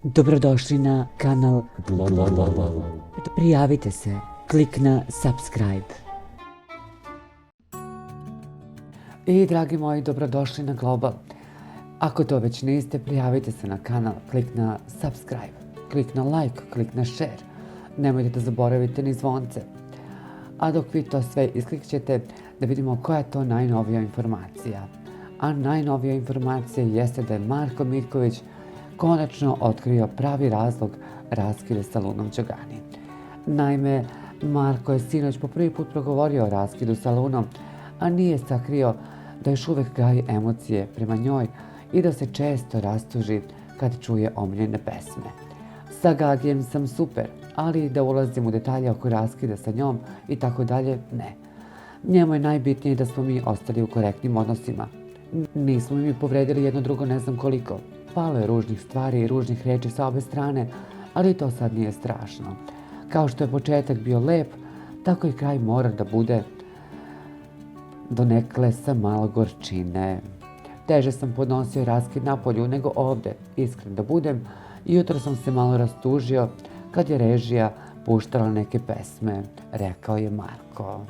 Dobrodošli na kanal. Prijavite se, klik na subscribe. I dragi moji, dobrodošli na Global. Ako to već niste, prijavite se na kanal, klik na subscribe, klik na like, klik na share. Nemojte da zaboravite ni zvonce. A dok vi to sve isklikćete, da vidimo koja je to najnovija informacija. A najnovija informacija jeste da je Marko Mirković konačno otkrio pravi razlog raskida sa Lunom Đogani. Naime, Marko je sinoć po prvi put progovorio o raskidu sa Lunom, a nije sakrio da još uvek gaji emocije prema njoj i da se često rastuži kad čuje omiljene pesme. Sa Gagijem sam super, ali da ulazim u detalje oko raskida sa njom i tako dalje, ne. Njemu je najbitnije da smo mi ostali u korektnim odnosima. Nismo mi povredili jedno drugo ne znam koliko. Palo je ružnih stvari i ružnih reči sa obe strane, ali to sad nije strašno. Kao što je početak bio lep, tako i kraj mora da bude donekle sa malo gorčine. Teže sam podnosio raskid napolju nego ovde, iskren da budem. Jutro sam se malo rastužio kad je režija puštala neke pesme, rekao je Marko.